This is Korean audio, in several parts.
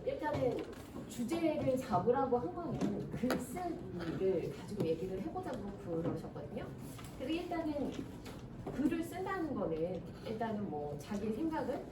일단은 주제를 잡으라고 한 거는 글 쓰기를 가지고 얘기를 해보자고 그러셨거든요. 그래서 일단은 글을 쓴다는 거는 일단은 뭐 자기 생각을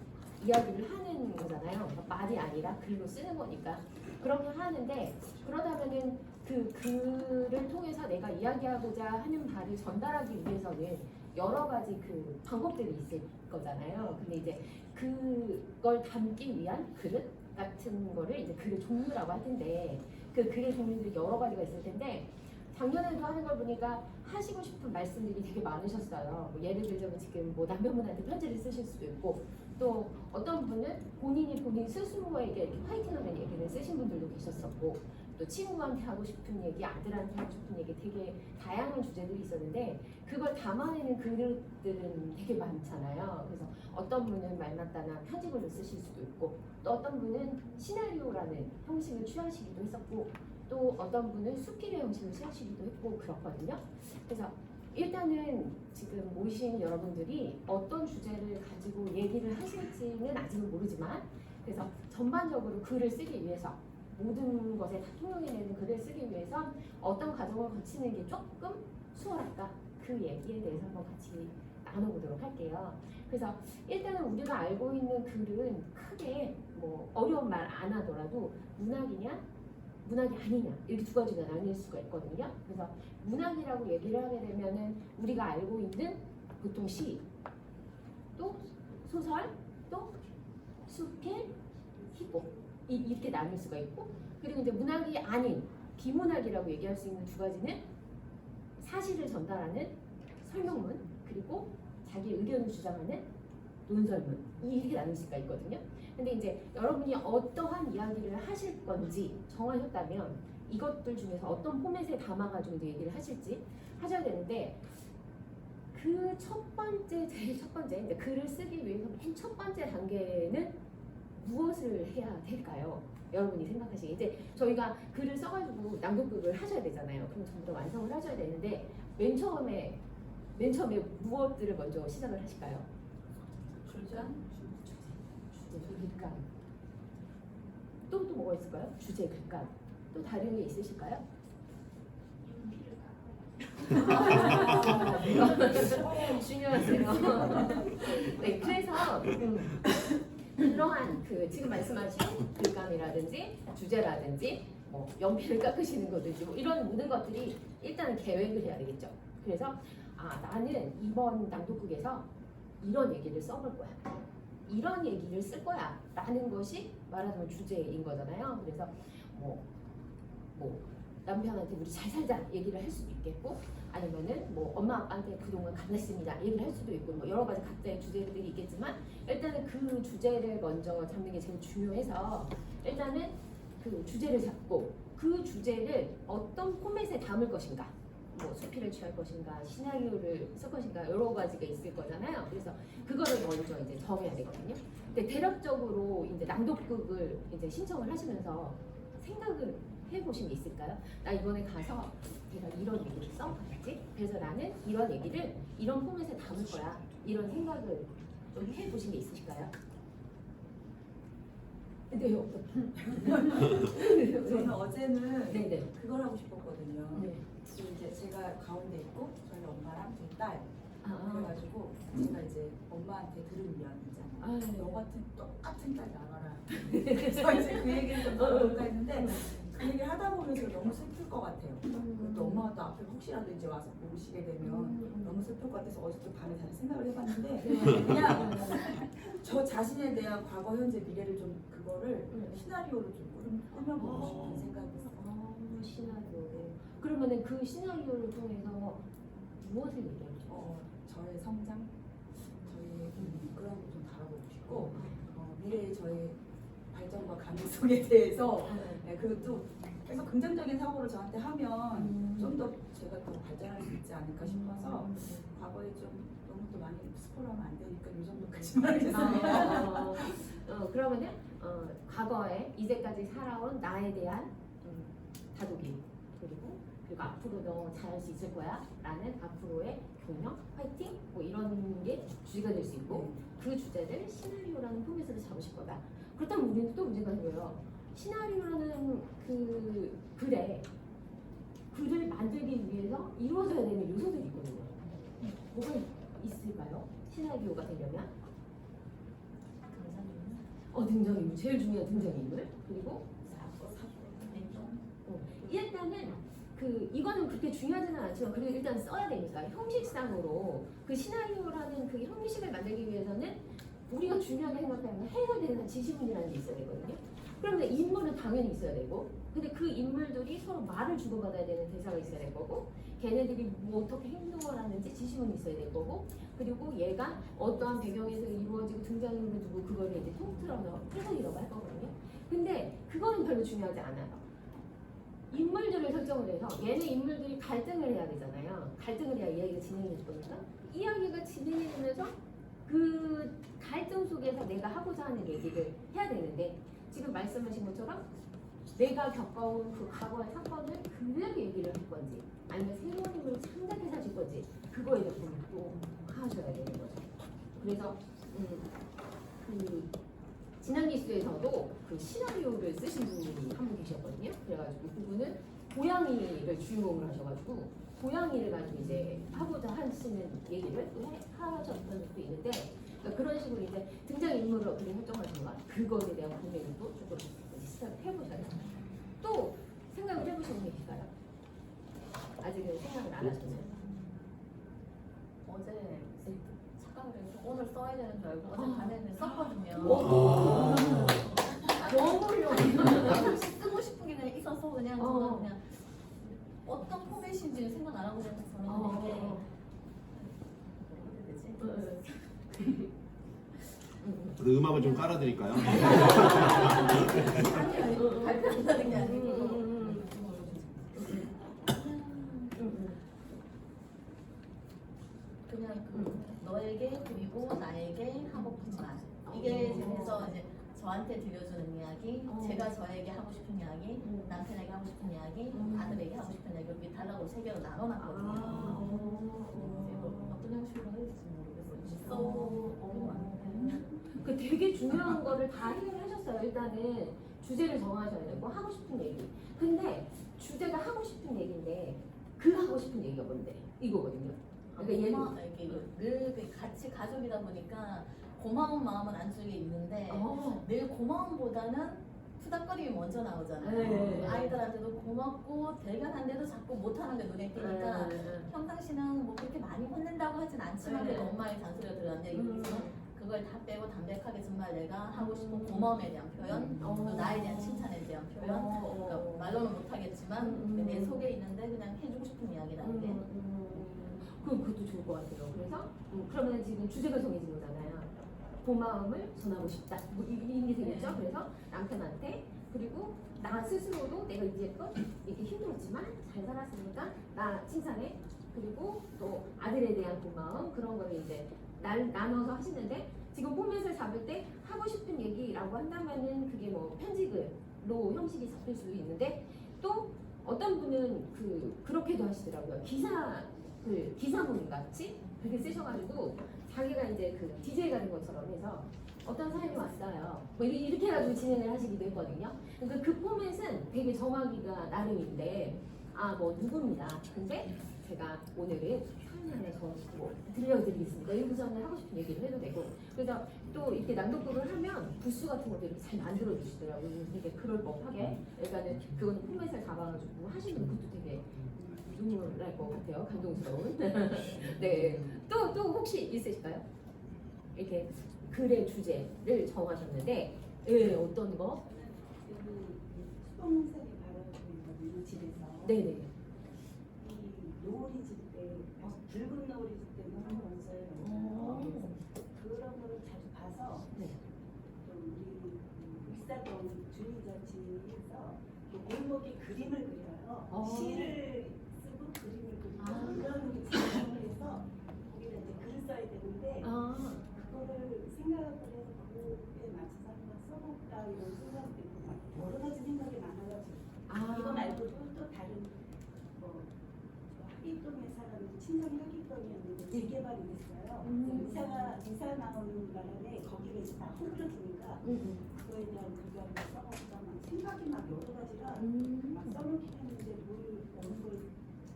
이야기를 하는 거잖아요. 그러니까 말이 아니라 글로 쓰는 거니까 그렇게 하는데, 그러다면은 그 글을 통해서 내가 이야기하고자 하는 바를 전달하기 위해서는 여러 가지 그 방법들이 있을 거잖아요. 근데 이제 그걸 담기 위한 그릇 같은 거를 이제 글의 종류라고 할 텐데, 그 글의 종류들이 여러 가지가 있을 텐데, 작년에도 하는 걸 보니까 하시고 싶은 말씀들이 되게 많으셨어요. 뭐 예를 들자면 지금 뭐 남편분한테 편지를 쓰실 수도 있고, 또 어떤 분은 본인 스스로에게 이렇게 화이팅하는 얘기를 쓰신 분들도 계셨었고, 또 친구한테 하고 싶은 얘기, 아들한테 하고 싶은 얘기, 되게 다양한 주제들이 있었는데 그걸 담아내는 글들은 되게 많잖아요. 그래서 어떤 분은 말맞다나 편집으로 쓰실 수도 있고, 또 어떤 분은 시나리오라는 형식을 취하시기도 했었고, 또 어떤 분은 수필의 형식을 취하시기도 했고 그렇거든요. 그래서 일단은 지금 모이신 여러분들이 어떤 주제를 가지고 얘기를 하실지는 아직은 모르지만, 그래서 전반적으로 글을 쓰기 위해서, 모든 것에 다 통용해내는 글을 쓰기 위해서 어떤 과정을 거치는 게 조금 수월할까, 그 얘기에 대해서 한번 같이 나눠보도록 할게요. 그래서 일단은 우리가 알고 있는 글은 크게 뭐 어려운 말 안 하더라도 문학이냐 문학이 아니냐, 이렇게 두 가지가 나뉠 수가 있거든요. 그래서 문학이라고 얘기를 하게 되면은 우리가 알고 있는 보통 시, 또 소설, 또 수필, 희곡, 이렇게 나눌 수가 있고, 그리고 이제 문학이 아닌 비문학이라고 얘기할 수 있는 두 가지는 사실을 전달하는 설명문, 그리고 자기 의견을 주장하는 논설문, 이렇게 나눌 수가 있거든요. 근데 이제 여러분이 어떠한 이야기를 하실 건지 정하셨다면 이것들 중에서 어떤 포맷에 담아가지고 이제 얘기를 하실지 하셔야 되는데, 그 제일 첫 번째, 이제 글을 쓰기 위해서 맨 첫 번째 단계는 무엇을 해야 될까요? 여러분이 생각하시기에 이제 저희가 글을 써가지고 낭독극을 하셔야 되잖아요. 그럼 전부 다 완성을 하셔야 되는데, 맨 처음에 무엇들을 먼저 시작을 하실까요? 주제, 글감. 또 뭐가 있을까요? 주제, 글감. 또 다른 게 있으실까요? 중요하세요. 네, 그래서 그러한 그 지금 말씀하신 글감이라든지 주제라든지 뭐 연필을 깎으시는 거든지 뭐 이런 모든 것들이 일단은 계획을 해야 되겠죠. 그래서 나는 이번 낭독극에서 이런 얘기를 써볼 거야, 이런 얘기를 쓸 거야 라는 것이 말하자면 주제인 거잖아요. 그래서 뭐 남편한테 우리 잘 살자 얘기를 할 수도 있겠고, 아니면은 뭐 엄마 아빠한테 그동안 감사했습니다 얘기를 할 수도 있고, 뭐 여러 가지 각자의 주제들이 있겠지만, 일단은 그 주제를 먼저 잡는 게 제일 중요해서 일단은 그 주제를 잡고 그 주제를 어떤 포맷에 담을 것인가, 뭐 수필을 취할 것인가, 시나리오를 쓸 것인가, 여러 가지가 있을 거잖아요. 그래서 그거를 먼저 이제 정해야 되거든요. 근데 대략적으로 이제 낭독극을 이제 신청을 하시면서 생각을 해보신 게 있을까요? 나 이번에 가서 내가 이런 얘기를 써봐야지, 그래서 나는 이런 얘기를 이런 포맷에 담을 거야, 이런 생각을 좀 해보신 게 있으실까요? 네요. 저는 어제는 네네. 그걸 하고 싶었거든요. 네. 이제 제가 가운데 있고 저희 엄마랑 저희 딸, 그래가지고 음. 제가 이제 엄마한테 들은 면 있잖아요. 네. 너 같은 똑같은 딸 나가라. 그래서 이제 그 얘기를 좀 나눠볼까 했는데, 그 얘기를 하다 보면서 너무 슬플 것 같아요. 또 엄마가 또 앞에 혹시라도 이제 와서 보시게 되면 너무 슬플 것 같아서 어저께 밤에 다시 생각을 해봤는데, 그냥 저 자신에 대한 과거, 현재, 미래를 좀 그거를 시나리오로 좀 꾸며보고 싶은 생각이 있어요. 시나리오를. 그러면은 그 시나리오를 통해서 무엇을 얘기하죠? 저의 성장, 저희 그런 거 좀 다뤄보고 싶고, 미래의 저의 발전과 가능성에 대해서, 네, 그리고 또 계속 긍정적인 사고를 저한테 하면 좀 더 제가 더 발전할 수 있지 않을까 싶어서, 과거에 좀 너무 또 많이 스포하면 안 되니까 이 정도까지만 하겠습니다. 그러면은 과거에 이제까지 살아온 나에 대한 다독이, 그리고 앞으로 너 잘할 수 있을 거야 라는 앞으로의 격려, 화이팅, 뭐 이런 게 주제가 될 수 있고, 그 주제를 시나리오라는 포맷으로 잡으실 거다. 그렇다면 우리는 또 문제가 생겨요. 시나리오라는 그 글을 만들기 위해서 이루어져야 되는 요소들이 있거든요. 뭐가 있을까요? 시나리오가 되려면 등장인물, 제일 중요한 등장인물. 그리고 일단은 이거는 그렇게 중요하지는 않지만 그래도 일단 써야 되니까 형식상으로 그 시나리오라는 그 형식을 만들기 위해서는 우리가 중요하게 생각하는 해설되는 지시문이라는 게 있어야 되거든요. 그러면 인물은 당연히 있어야 되고, 근데 그 인물들이 서로 말을 주고받아야 되는 대사가 있어야 될 거고, 걔네들이 뭐 어떻게 행동을 하는지 지시문이 있어야 될 거고, 그리고 얘가 어떠한 배경에서 이루어지고 등장인물 누구 그거를 이제 통틀어서 해설이라고 할 거거든요. 근데 그거는 별로 중요하지 않아요. 인물들을 설정을 해서 얘네 인물들이 갈등을 해야 되잖아요. 갈등을 해야 이야기가 진행이 될 거니까 이야기가 진행이 되면서 그 갈등 속에서 내가 하고자 하는 얘기를 해야 되는데, 지금 말씀하신 것처럼 내가 겪어온 그 과거의 사건을 그대로 얘기를 할 건지 아니면 새로운 인물을 창작해서 하실 건지 그거에 대해서 또 하셔야 되는 거죠. 그래서 그 지난 기수에서도 그 시나리오를 쓰신 분이 한 분 계셨거든요. 그래가지고 그분은 고양이를 주인공으로 하셔가지고 고양이를 가지고 이제 하고자 하시는 얘기를 또 하셨던 적도 있는데, 그러니까 그런 식으로 이제 등장인물을 어떻게 설정하시는가 그거에 대한 고민도 조금 시작을 해보셔야 돼요. 또 생각을 해보시는 게 있을까요? 아직은 생각을 안 하셨나요? 어제 착각을 해서 오늘 써야 되는 줄 알고 어제 밤에는 썼거든요. 너무 훌륭해요. 쓰고 싶은 게 그냥 있어서 그냥 저는 그냥 어떤 포맷인지는 생각 안 하고 그냥 저는 이게 뭐라 해야 되지? 그 음악을 좀 깔아드릴까요? 아니요, 발표한다는 게 아니고 그냥 너에게 그리고 나에게 하고픈 말 이게 그래서 이제 저한테 들려주는 이야기, 제가 저에게 하고 싶은 이야기, 남편에게 하고 싶은 이야기, 아들에게 하고 싶은 이야기 이렇게 단락으로 3개로 나눠놨거든요. 어떤 형식으로 해야 될지 모르겠어요. 그 되게 중요한 거를 다 해결하셨어요. 일단은 주제를 정하셔야 되고 하고 싶은 얘기. 근데 주제가 하고 싶은 얘기인데 그 하고 싶은 얘기가 뭔데? 이거거든요. 그러니까 이렇게 늘 같이 가족이다 보니까 고마운 마음은 안쪽에 있는데 늘 고마움보다는 투닥거림이 먼저 나오잖아요. 네. 아이들한테도 고맙고 대견한데도 자꾸 못하는 게 눈에 띄니까 평상시는 뭐 그렇게 많이 혼낸다고 하진 않지만 그래도 엄마의 잔소리가 들어갔는데 그걸 다 빼고 담백하게 정말 내가 하고 싶은 고마움에 대한 표현, 또 나에 대한 칭찬에 대한 표현, 그러니까 말로는 못하겠지만 내 속에 있는데 그냥 해주고 싶은 이야기라는 게 그것도 좋을 것 같아요. 그래서 그러면 지금 주제가 정해진 거잖아요. 고마움을 전하고 싶다. 뭐 이게 생겼죠. 그래서 남편한테, 그리고 나 스스로도 내가 이제껏 이렇게 힘들었지만 잘 살았으니까 나 칭찬해. 그리고 또 아들에 대한 고마움, 그런 거를 이제 나눠서 하시는데, 지금 포맷을 잡을 때 하고 싶은 얘기라고 한다면은 그게 뭐 편집으로 형식이 잡힐 수도 있는데, 또 어떤 분은 그렇게도 하시더라고요. 기사문 같이 그렇게 쓰셔가지고 자기가 이제 그 DJ가 된 것처럼 해서 어떤 사연이 왔어요. 뭐 이렇게 해가지고 진행을 하시기도 했거든요. 그러니까 그 포맷은 되게 정하기가 나름인데, 뭐 누구입니다. 근데 제가 오늘은 표현을 해서 뭐 들려드리겠습니다. 이러고서는 하고 싶은 얘기를 해도 되고, 그래서 또 이렇게 낭독극을 하면 부스 같은 것도 이렇게 잘 만들어 주시더라고요. 되게 그럴 법하게. 그러니까는 그거는 포맷을 잡아가지고 하시는 것도 되게 눈물 날 것 같아요. 감동스러운. 네. 또 혹시 있으실까요? 이렇게 글의 주제를 정하셨는데, 어떤 거? 수동색이 바라보는 집에서 네네. 이 노을이 질때 붉은 노을이 질 때는 한 번 써요. 그런 거를 자주 봐서 네. 또 우리 익사동 주민자치에서 골목에 그림을 그려요. 시를 쓰고 그림을 그리고 이런 작업을 해서 거기다 이제 글을 써야 되는데 그거를 생각을 해서 그거에 맞춰서 한번 써볼까 이런 생각도 있고 막 여러 가지 생각이 많아가지고 이거 말고도 또 다른 뭐 하기동에 사는 친정 하기동이었는데 재개발이 됐어요. 이사 나오는 바람에 거기가 이제 다 홈플러스니까 그거에 대한 그거 한번 써볼까 막 생각. 생각이 막 여러 가지라 막 써놓긴 했는데 뭘 어느 걸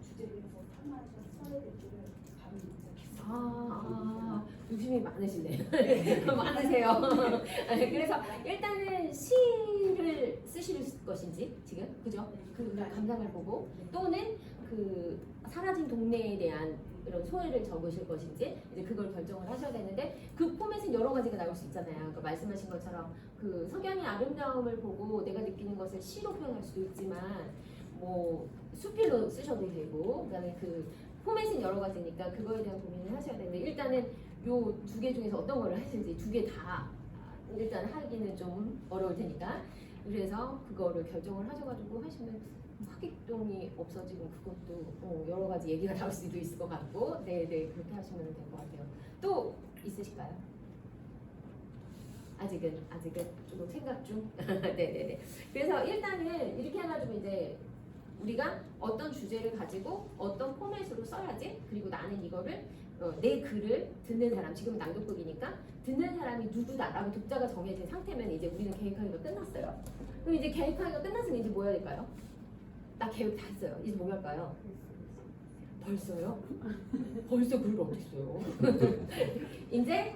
주제로 해서 써야 될지를 감이 못 잡겠어요. 욕심이 많으시네요. 많으세요. 그래서 일단은 시를 쓰실 것인지 지금 그죠? 그 감상을 보고 또는 그 사라진 동네에 대한 이런 소회를 적으실 것인지 이제 그걸 결정을 하셔야 되는데 그 포맷은 여러 가지가 나올 수 있잖아요. 그 말씀하신 것처럼 그 석양의 아름다움을 보고 내가 느끼는 것을 시로 표현할 수도 있지만 뭐 수필로 쓰셔도 되고 그다음에 그 포맷은 여러 가지니까 그거에 대한 고민을 하셔야 되는데 일단은 요 두 개 중에서 어떤 거를 하실지 두 개 다 일단 하기는 좀 어려울 테니까 그래서 그거를 결정을 하셔가지고 하시면 화기똥이 없어지고 그것도 여러 가지 얘기가 나올 수도 있을 것 같고 네네 그렇게 하시면 될 것 같아요. 또 있으실까요? 아직은 조금 생각 중. 네네네. 그래서 일단은 이렇게 해가지고 이제 우리가 어떤 주제를 가지고 어떤 포맷으로 써야지 그리고 나는 이거를 내 글을 듣는 사람 지금은 낭독극이니까 듣는 사람이 누구다라고 독자가 정해진 상태면 이제 우리는 계획하기가 끝났어요. 그럼 이제 계획하기가 끝났으면 이제 뭐 해야 될까요? 나 계획 다 했어요. 이제 뭐 할까요? 벌써요? 벌써 글을 어디 써요? 이제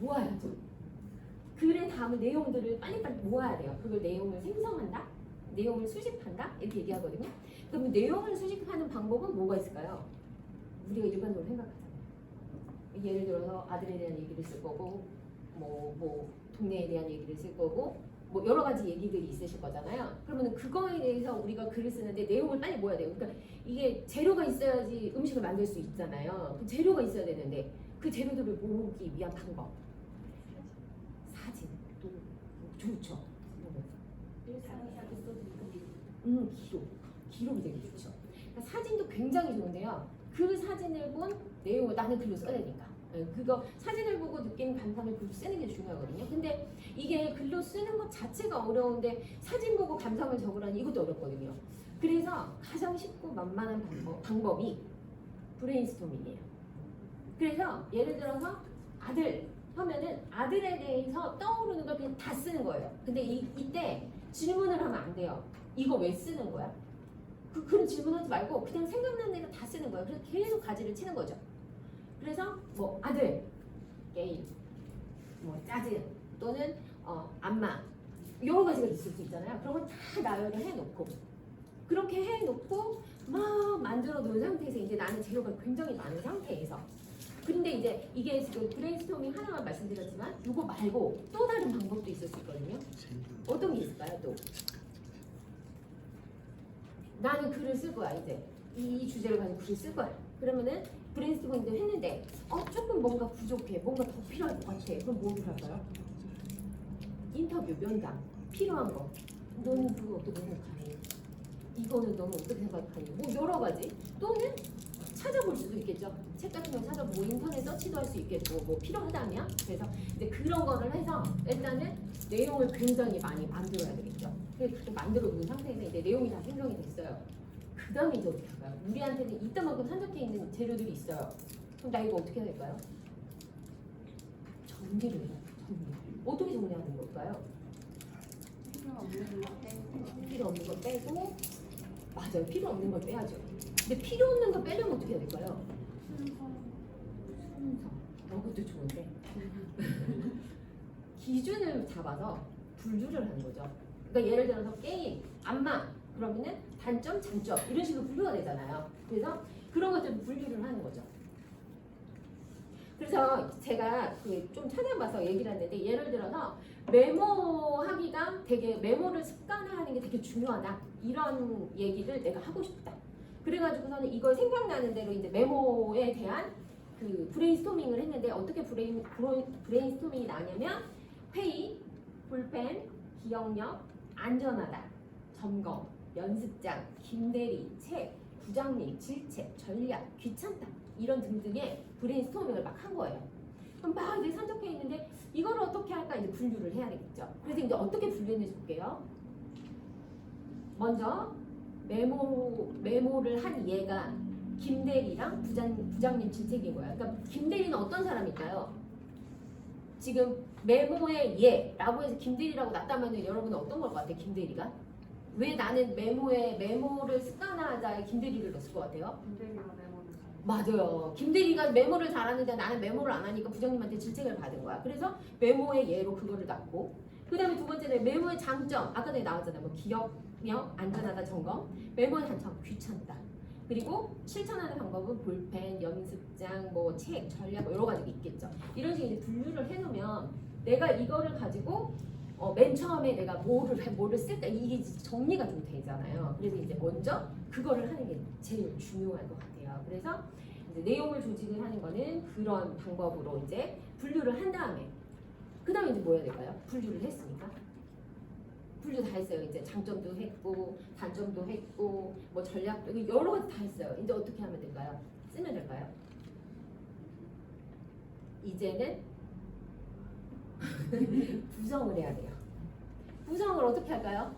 모아야죠. 글에 담은 내용들을 빨리빨리 모아야 돼요. 그걸 내용을 생성한다? 내용을 수집한다? 이렇게 얘기하거든요. 그럼 내용을 수집하는 방법은 뭐가 있을까요? 우리가 일반적으로 생각하잖아요. 예를 들어서 아들에 대한 얘기를 쓸 거고 뭐 동네에 대한 얘기를 쓸 거고 뭐 여러 가지 얘기들이 있으실 거잖아요. 그러면 그거에 대해서 우리가 글을 쓰는데 내용을 빨리 모아야 돼요. 그러니까 이게 재료가 있어야지 음식을 만들 수 있잖아요. 그 재료가 있어야 되는데 그 재료들을 모으기 위한 방법. 사진 또 좋죠. 기록이 되게 좋죠. 그러니까 사진도 굉장히 좋은데요. 그 사진을 본 내용을 나는 글로 써야 되니까. 그거 사진을 보고 느낀 감상을 글로 쓰는 게 중요하거든요. 근데 이게 글로 쓰는 것 자체가 어려운데 사진 보고 감상을 적으라니 이것도 어렵거든요. 그래서 가장 쉽고 만만한 방법이 브레인스토밍이에요. 그래서 예를 들어서 아들 하면은 아들에 대해서 떠오르는 걸 그냥 다 쓰는 거예요. 근데 이때 질문을 하면 안 돼요. 이거 왜 쓰는 거야? 그런 질문하지 말고 그냥 생각나는 대로 다 쓰는 거예요. 그래서 계속 가지를 치는 거죠. 그래서 뭐 아들, 게임, 뭐 짜증 또는 안마 여러 가지가 있을 수 있잖아요. 그런 걸 다 나열을 해놓고 그렇게 해놓고 막 만들어 놓은 상태에서 이제 나는 재료가 굉장히 많은 상태에서 근데 이제 이게 지금 브레인스토밍 하나만 말씀드렸지만 이거 말고 또 다른 방법도 있을 수 있거든요. 어떤 게 있을까요? 또 나는 글을 쓸 거야. 이제 이 주제를 가지고 글을 쓸 거야. 그러면은 브레인스토밍도 했는데 조금 뭔가 부족해. 뭔가 더 필요할 것 같아. 그럼 뭐를 할까요? 인터뷰, 면담 필요한 거. 너는 그거 어떻게 생각하니? 이거는 너는 어떻게 생각하니? 뭐 여러 가지. 또는 찾아볼 수도 있겠죠. 책 같은 거 찾아보고 인터넷 서치도 할 수 있겠고 뭐 필요하다면 그래서 이제 그런 거를 해서 일단은 내용을 굉장히 많이 만들어야 되겠죠. 그렇게 만들어 놓은 상태에서 이제 내용이 다 생성이 됐어요. 그 다음에 이제 어떻게 할까요? 우리한테는 이따만큼 산적해 있는 재료들이 있어요. 그럼 나 이거 어떻게 해야 될까요? 정리를 해요. 정리. 어떻게 정리하는 걸까요? 필요 없는 거 빼고 맞아요. 필요 없는 걸 빼야죠. 근데 필요 없는 거 빼려면 어떻게 해야 될까요? 순서. 그것도 좋은데 기준을 잡아서 분류를 하는 거죠. 그러니까 예를 들어서 게임, 안마 그러면은 단점, 장점 이런 식으로 분류가 되잖아요. 그래서 그런 것들을 분류를 하는 거죠. 그래서 제가 좀 찾아봐서 얘기를 했는데 예를 들어서 메모하기가 되게 메모를 습관화하는 게 되게 중요하다 이런 얘기를 내가 하고 싶다. 그래가지고서는 이걸 생각나는 대로 이제 메모에 대한 그 브레인스토밍을 했는데 어떻게 브레인스토밍이 나냐면 회의, 볼펜, 기억력, 안전하다, 점검, 연습장, 김대리, 책, 부장님, 질책, 전략, 귀찮다 이런 등등의 브레인스토밍을 막 한 거예요. 그럼 막 이제 산적해 있는데 이걸 어떻게 할까 이제 분류를 해야 되겠죠. 그래서 이제 어떻게 분류했는지 볼게요. 먼저 메모를 한 얘가 김대리랑 부장님 질책인 거야. 그러니까 김대리는 어떤 사람일까요? 지금 메모에 예라고 해서 김대리라고 놨다면 여러분은 어떤 걸 것 같아요? 김대리가? 왜 나는 메모를 습관화하자에 김대리를 넣었을 것 같아요? 김대리가 메모를 잘. 맞아요. 김대리가 메모를 잘하는데 나는 메모를 안 하니까 부장님한테 질책을 받은 거야. 그래서 메모의 예로 그거를 놨고, 그 다음에 두 번째는 메모의 장점. 아까 전에 나왔잖아요. 뭐 기억력, 안전하다, 점검. 메모의 단점, 귀찮다. 그리고 실천하는 방법은 볼펜, 연습장, 뭐 책, 전략 뭐 여러 가지가 있겠죠. 이런 식으로 이제 분류를 해놓으면 내가 이거를 가지고 맨 처음에 내가 뭐를 쓸까 이게 정리가 좀 되잖아요. 그래서 이제 먼저 그거를 하는 게 제일 중요할 것 같아요. 그래서 이제 내용을 조직을 하는 거는 그런 방법으로 이제 분류를 한 다음에 그 다음에 이제 뭐 해야 될까요? 분류를 했으니까 분류 다 했어요. 이제 장점도 했고 단점도 했고 뭐 전략도 여러 가지 다 했어요. 이제 어떻게 하면 될까요? 쓰면 될까요? 이제는 구성을 해야 돼요. 구성을 어떻게 할까요?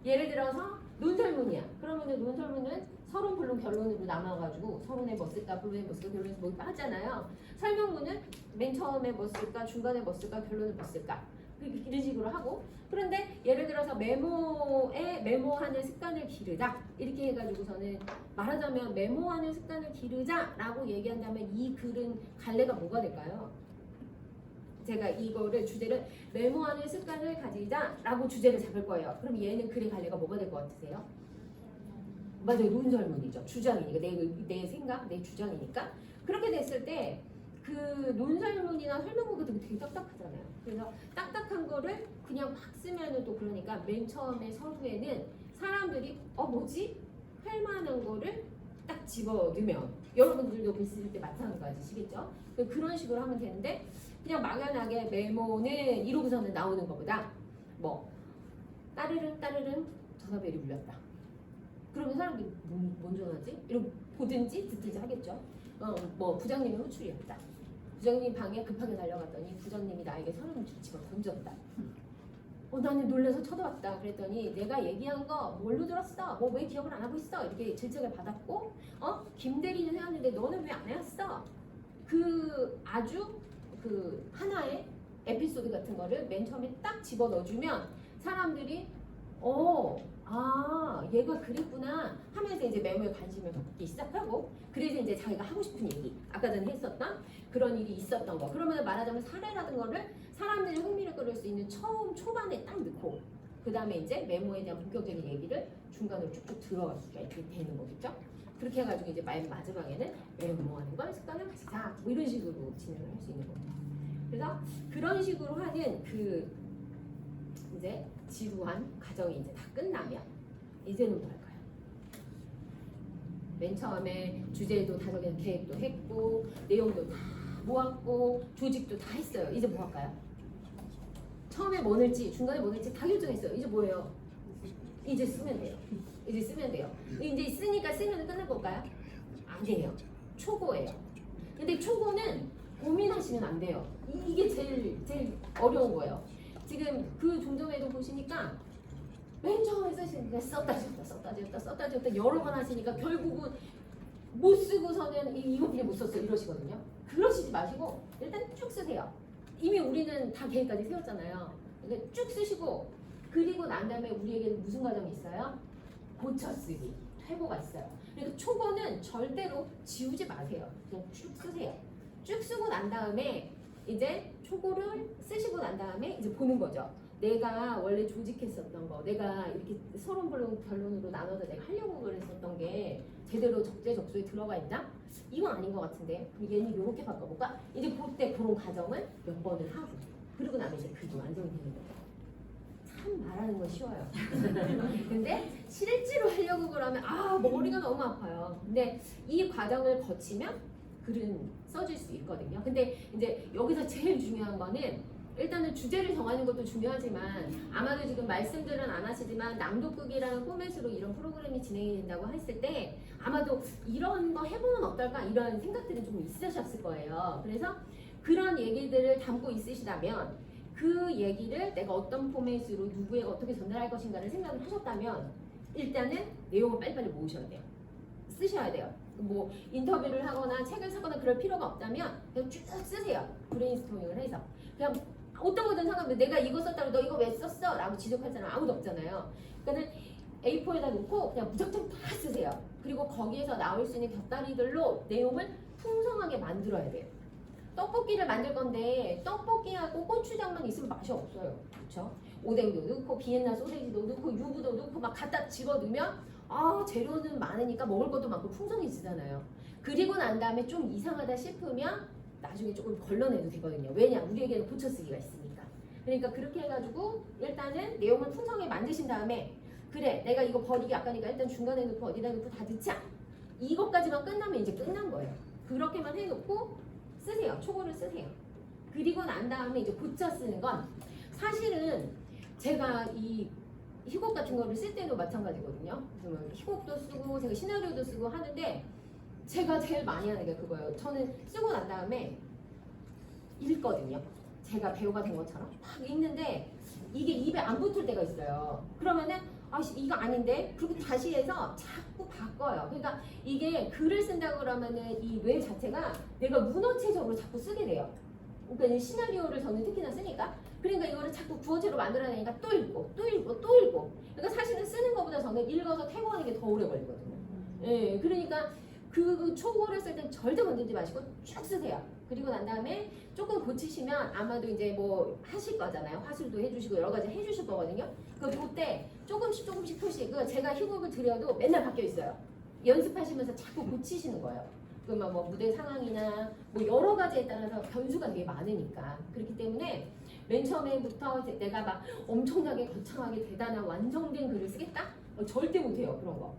예를 들어서 논설문이야. 그러면 논설문은 서론, 본론, 결론으로 나눠가지고 서론에 뭐 쓸까, 본론에 뭐 쓸까, 결론에 뭐 하잖아요. 설명문은 맨 처음에 뭐 쓸까, 중간에 뭐 쓸까, 결론에 뭐 쓸까 이런 식으로 하고, 그런데 예를 들어서 메모하는 습관을 기르자 이렇게 해가지고서는 말하자면 메모하는 습관을 기르자라고 얘기한다면 이 글은 갈래가 뭐가 될까요? 제가 이거를 주제를 메모하는 습관을 가지자라고 주제를 잡을 거예요. 그럼 얘는 글의 갈래가 뭐가 될 것 같으세요? 맞아요. 논설문이죠. 주장이니까 내 생각, 내 주장이니까. 그렇게 됐을 때 그 논설문이나 설명문 같은 거 되게 딱딱하잖아요. 그래서 딱딱한 거를 그냥 막 쓰면은 또 그러니까 맨 처음에 서두에는 사람들이 뭐지? 할 만한 거를 딱 집어넣으면 여러분들도 글쓸 때 마찬가지시겠죠? 그런 식으로 하면 되는데 그냥 막연하게 메모는 이러고서는 나오는 것보다 뭐 따르릉 전화벨이 울렸다. 그러면 사람들이 뭔 전화지? 이러고 보든지 듣든지 하겠죠. 뭐 부장님이 호출이었다. 부장님 방에 급하게 달려갔더니 부장님이 나에게 서른을 집어 던졌다. 나는 놀라서 쳐다봤다. 그랬더니 내가 얘기한 거 뭘로 들었어? 뭐 왜 기억을 안 하고 있어? 이렇게 질책을 받았고, 김대리는 해왔는데 너는 왜 안 해왔어? 그 아주 그 하나의 에피소드 같은 거를 맨 처음에 딱 집어 넣어주면 사람들이 얘가 그랬구나 하면서 이제 메모에 관심을 갖기 시작하고, 그래서 이제 자기가 하고 싶은 얘기, 아까 전에 했었던 그런 일이 있었던 거, 그러면 말하자면 사례라든 거를 사람들이 흥미를 끌을 수 있는 초반에 딱 넣고, 그 다음에 이제 메모에 대한 본격적인 얘기를 중간으로 쭉쭉 들어갈 수가 있게 되는 거겠죠. 그렇게 해가지고 이제 마지막에는 메모하는 걸 습관을 가지자 뭐 이런 식으로 진행을 할 수 있는 거죠. 그래서 그런 식으로 하는 그 이제 지루한 과정이 이제 다 끝나면 이제는 뭐 할까요? 맨 처음에 주제도 다정한 계획도 했고 내용도 다 모았고 조직도 다 했어요. 이제 뭐 할까요? 처음에 뭐 넣을지 중간에 뭐 넣을지 다 결정했어요. 이제 뭐예요? 이제 쓰면 돼요. 이제 쓰면 돼요. 이제 쓰니까 쓰면 끝날 걸까요? 아니에요. 초고예요. 근데 초고는 고민하시면 안 돼요. 이게 제일 어려운 거예요. 지금 그 종점에도 보시니까 맨 처음에 쓰시니까 썼다 지웠다 여러 번 하시니까 결국은 못 쓰고서는 이거 그냥 못 썼어 이러시거든요. 그러시지 마시고 일단 쭉 쓰세요. 이미 우리는 다 계획까지 세웠잖아요. 그러니까 쭉 쓰시고, 그리고 난 다음에 우리에게 무슨 과정이 있어요? 고쳐쓰기, 퇴보가 있어요. 그래서 초보는 절대로 지우지 마세요. 그냥 쭉 쓰세요. 쭉 쓰고 난 다음에 이제 초고를 쓰시고 난 다음에 이제 보는 거죠. 내가 원래 조직했었던 거, 내가 이렇게 서론 본론 결론으로 나눠서 내가 하려고 그랬었던 게 제대로 적재적소에 들어가 있나? 이건 아닌 것 같은데 얘는 이렇게 바꿔볼까? 이제 그때 그런 과정을 몇 번을 하고, 그리고 나면 이제 그게 완성이 되는 거예요. 참 말하는 건 쉬워요. 근데 실제로 하려고 그러면 머리가 너무 아파요. 근데 이 과정을 거치면 글은 써질 수 있거든요. 근데 이제 여기서 제일 중요한 거는 일단은 주제를 정하는 것도 중요하지만, 아마도 지금 말씀들은 안 하시지만 낭독극이라는 포맷으로 이런 프로그램이 진행이 된다고 했을 때 아마도 이런 거 해보면 어떨까 이런 생각들이 좀 있으셨을 거예요. 그래서 그런 얘기들을 담고 있으시다면 그 얘기를 내가 어떤 포맷으로 누구에게 어떻게 전달할 것인가를 생각을 하셨다면 일단은 내용을 빨리빨리 모으셔야 돼요. 쓰셔야 돼요. 뭐 인터뷰를 하거나 책을 사거나 그럴 필요가 없다면 그냥 쭉 쓰세요. 브레인스토밍을 해서. 그냥 어떤 거든 상관없는데 내가 이거 썼다고 너 이거 왜 썼어? 라고 지적할 사람 아무도 없잖아요. 그러니까 A4에다 놓고 그냥 무작정 다 쓰세요. 그리고 거기에서 나올 수 있는 곁다리들로 내용을 풍성하게 만들어야 돼요. 떡볶이를 만들 건데 떡볶이하고 고추장만 있으면 맛이 없어요. 그렇죠? 오뎅도 넣고 비엔나 소세지도 넣고 유부도 넣고 막 갖다 집어넣으면 재료는 많으니까 먹을 것도 많고 풍성해지잖아요. 그리고 난 다음에 좀 이상하다 싶으면 나중에 조금 걸러내도 되거든요. 왜냐? 우리에게는 고쳐쓰기가 있으니까. 그러니까 그렇게 해가지고 일단은 내용을 풍성하게 만드신 다음에 그래 내가 이거 버리기 아까니까 일단 중간에 넣고 어디다 넣고 다 넣자. 이것까지만 끝나면 이제 끝난 거예요. 그렇게만 해놓고 쓰세요. 초고를 쓰세요. 그리고 난 다음에 이제 고쳐 쓰는 건 사실은 제가 이 희곡 같은 거를 쓸 때도 마찬가지거든요. 희곡도 쓰고 제가 시나리오도 쓰고 하는데 제가 제일 많이 하는 게 그거예요. 저는 쓰고 난 다음에 읽거든요. 제가 배우가 된 것처럼 막 읽는데 이게 입에 안 붙을 때가 있어요. 그러면은 이거 아닌데? 그리고 다시 해서 자꾸 바꿔요. 그러니까 이게 글을 쓴다고 그러면은 이 뇌 자체가 내가 문어체적으로 자꾸 쓰게 돼요. 그러니까 이 시나리오를 저는 특히나 쓰니까 그러니까 이거를 자꾸 구어체로 만들어내니까 또 읽고 또 읽고 또 읽고 그러니까 사실은 쓰는 것보다 저는 읽어서 태고하는 게 더 오래 걸리거든요. 예, 그러니까 그 초고를 쓸 땐 절대 건들지 마시고 쭉 쓰세요. 그리고 난 다음에 조금 고치시면 아마도 이제 뭐 하실 거잖아요. 화술도 해주시고 여러 가지 해주실 거거든요. 그때 조금씩 표시 제가 희곡을 드려도 맨날 바뀌어 있어요. 연습하시면서 자꾸 고치시는 거예요. 그러면 뭐 무대 상황이나 뭐 여러 가지에 따라서 변수가 되게 많으니까 그렇기 때문에 맨 처음에부터 내가 막 엄청나게 거창하게 대단한 완성된 글을 쓰겠다? 절대 못해요 그런 거.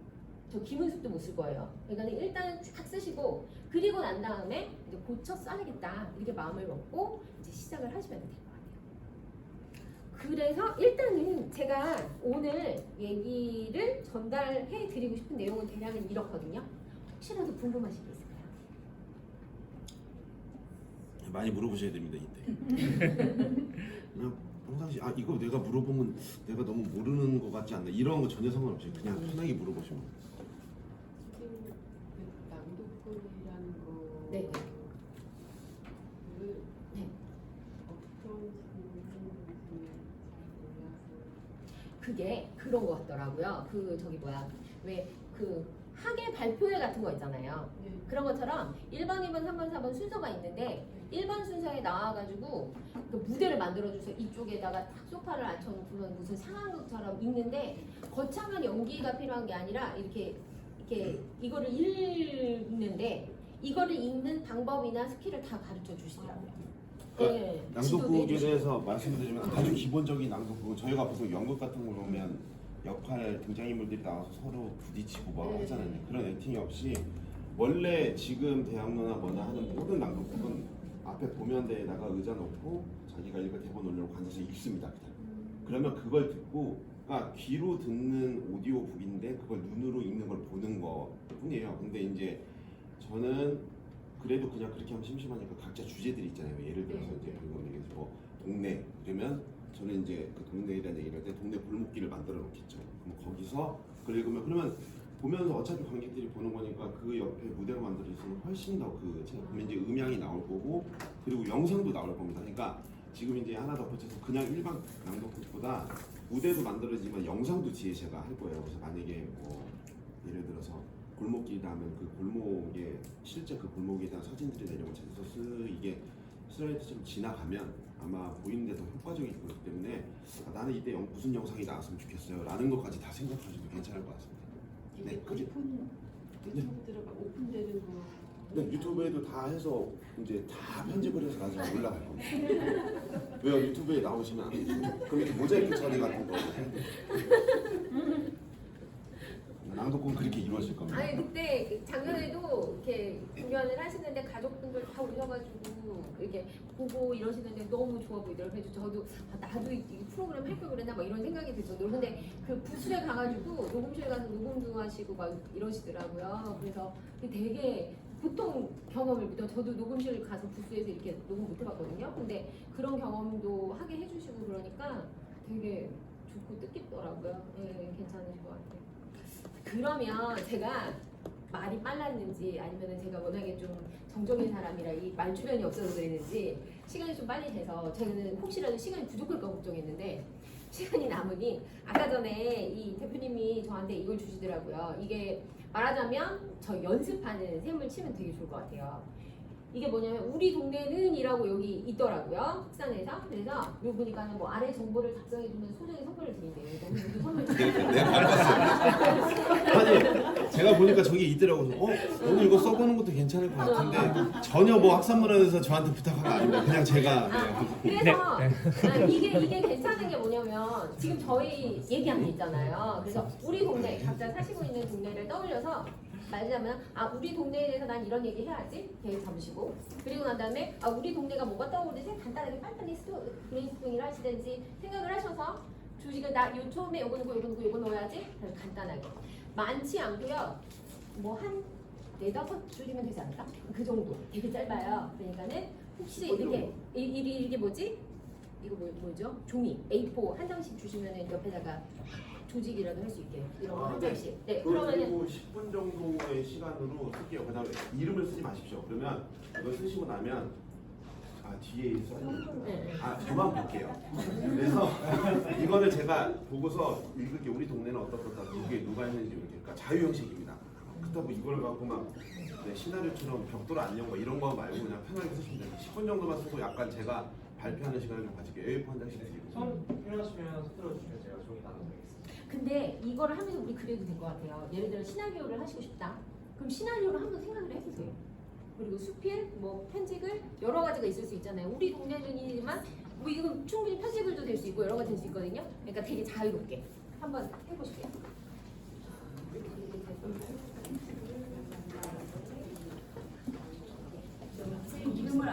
저 김은숙도 못 쓸 거예요. 그러니까 일단은 쫙 쓰시고 그리고 난 다음에 이제 고쳐 써야겠다 이렇게 마음을 먹고 이제 시작을 하시면 될 것 같아요. 그래서 일단은 제가 오늘 얘기를 전달해 드리고 싶은 내용은 대략은 이렇거든요. 혹시라도 궁금하신 게 있을까요? 많이 물어보셔야 됩니다 이때. 그냥 평상시 이거 내가 물어보면 내가 너무 모르는 것 같지 않나 이런 거 전혀 상관없이 그냥 편하게 물어보시면 돼요. 낭독글이라는 거. 네. 그 네. 어떤 질문을 잘 몰라서. 그게 그런 거 같더라고요. 왜 학예 발표회 같은 거 있잖아요. 네. 그런 것처럼 1번, 2번, 3번, 4번 순서가 있는데 1번 순서에 나와가지고 그 무대를 만들어줘서 이쪽에다가 딱 소파를 앉혀놓고는 무슨 상황극처럼 있는데 거창한 연기가 필요한 게 아니라 이렇게 이거를 읽는데 이거를 읽는 방법이나 스킬을 다 가르쳐 주시더라고요. 네, 낭독극에 지도도 대해서 말씀드리면 아주 기본적인 낭독극 저희가 보통 연극 같은 거 보면 역할 등장인물들이 나와서 서로 부딪히고 막 네. 하잖아요. 그런 액팅이 없이 원래 지금 대학로나 뭐나 하는 모든 낭독극은 앞에 보면대에다가 의자 놓고 자기가 읽을 대본 올려놓고 앉아서 읽습니다. 그러면 그걸 듣고 그러니까 귀로 듣는 오디오북인데 그걸 눈으로 읽는 걸 보는 거 뿐이에요. 근데 이제 저는 그래도 그냥 그렇게 하면 심심하니까 각자 주제들이 있잖아요. 예를 들어서 이제 뭐 동네 그러면 저는 이제 그 동네에 대한 얘기를 할 때 동네 골목길을 만들어 놓겠죠. 그럼 거기서 그러면 보면서 어차피 관객들이 보는 거니까 그 옆에 무대가 만들어 있으면 훨씬 더 제가 보면 이제 음향이 나올 거고 그리고 영상도 나올 겁니다. 그러니까 지금 이제 하나 덧붙여서 그냥 일반 낭독극보다 무대도 만들어지만 영상도 뒤에 제가 할 거예요. 그래서 만약에 뭐 예를 들어서 골목길이다 하면 그 골목에 실제 그 골목에 대한 사진들이 내려오고 찾아서 이게 슬라이드처럼 지나가면 아마 보이는데 더 효과적일 거기 때문에 나는 이때 무슨 영상이 나왔으면 좋겠어요 라는 것까지 다 생각하셔도 괜찮을 것 같습니다. 네, 그게 오픈 유튜브 들어가 오픈되는 거. 네, 유튜브에도 다 해서 이제 다 편집을 해서 나중에 올라갈 겁니다. 왜요? 유튜브에 나오시면 안 되죠? 그럼 이렇게 모자이크 처리 같은 거 낭독은 그렇게 이루어질 겁니다. 아니 그때 작년에도 이렇게 공연을 하시는데 가족분들 다 오셔가지고 이렇게 보고 이러시는데 너무 좋아 보이더라고요. 그래서 저도 나도 이 프로그램 할 걸 그랬나 막 이런 생각이 들 정도로. 근데 그 부스에 가가지고 녹음실 가서 녹음도 하시고 막 이러시더라고요. 그래서 되게 보통 경험을 못해요. 저도 녹음실 가서 부스에서 이렇게 녹음 못 해봤거든요. 근데 그런 경험도 하게 해주시고 그러니까 되게 좋고 뜻깊더라고요. 네, 괜찮으신 것 같아요. 그러면 제가 말이 빨랐는지 아니면 제가 워낙에 좀 정적인 사람이라 이 말 주변이 없어서 그랬는지 시간이 좀 빨리 돼서 저는 혹시라도 시간이 부족할까 걱정했는데 시간이 남으니 아까 전에 이 대표님이 저한테 이걸 주시더라고요. 이게 말하자면 저 연습하는 셈을 치면 되게 좋을 것 같아요. 이게 뭐냐면 우리 동네는 이라고 여기 있더라고요. 국산에서. 그래서 여기 보니까는 뭐 아래 정보를 작성해주면 소정의 선물을 드린대요. 너무 여기 선물 드리고 내가 밟았어요. 아니 제가 보니까 저기 있더라고. 오늘 이거 써보는 것도 괜찮을 것 같은데 전혀 뭐 학산문화에서 저한테 부탁한 거 아닙니다. 그냥 제가 그래서 이게 괜찮은 게 뭐냐면 지금 저희 얘기한 게 있잖아요. 그래서 우리 동네 각자 사시고 있는 동네를 떠올려서 말하자면 우리 동네에 대해서 난 이런 얘기 해야지 계획 잡으시고 그리고 난 다음에 우리 동네가 뭐가 떠오르지 간단하게 빨리빨리 브레인스토밍을 하시든지 생각을 하셔서 주식을 요 처음에 요거 넣고 요거 넣고 요거 넣어야지 간단하게 많지 않고요. 뭐 한 4-5줄이면 되지 않을까? 그 정도 되게 짧아요. 그러니까는 혹시 이렇게 이게 뭐지? 이거 뭐죠? 종이 A4 한 장씩 주시면은 옆에다가 조직이라도 할 수 있게 이런 거 한 장씩. 네, 그러면은 그리고 10분 정도의 시간으로 쓸게요. 그다음에 이름을 쓰지 마십시오. 그러면 이거 쓰시고 나면 뒤에 써있는 저만 볼게요. 그래서 이거를 제가 보고서 읽을게. 우리 동네는 어떻다 거기에 누가 있는지 이렇게. 그러니까 자유 형식입니다. 그렇다고 이걸 갖고 막 시나리오처럼 벽돌 안녕 뭐 이런 거 말고 그냥 편하게 쓰시면 돼요. 10분 정도만 쓰고 약간 제가 발표하는 시간을 좀 가질게요. A4 한 장씩 드리고. 처음 필요하시면 서툴러 주시면 제가 종이 나눠드리겠습니다. 근데 이거를 하면서 우리 그래도 될 것 같아요. 예를 들어 시나리오를 하시고 싶다. 그럼 시나리오를 한번 생각을 해보세요. 그리고 수필, 뭐 편집을 여러 가지가 있을 수 있잖아요. 우리 동네는이지만 뭐 이건 충분히 편집을도 될 수 있고 여러 가지 될 수 있거든요. 그러니까 되게 자유롭게 한번 해보실게요.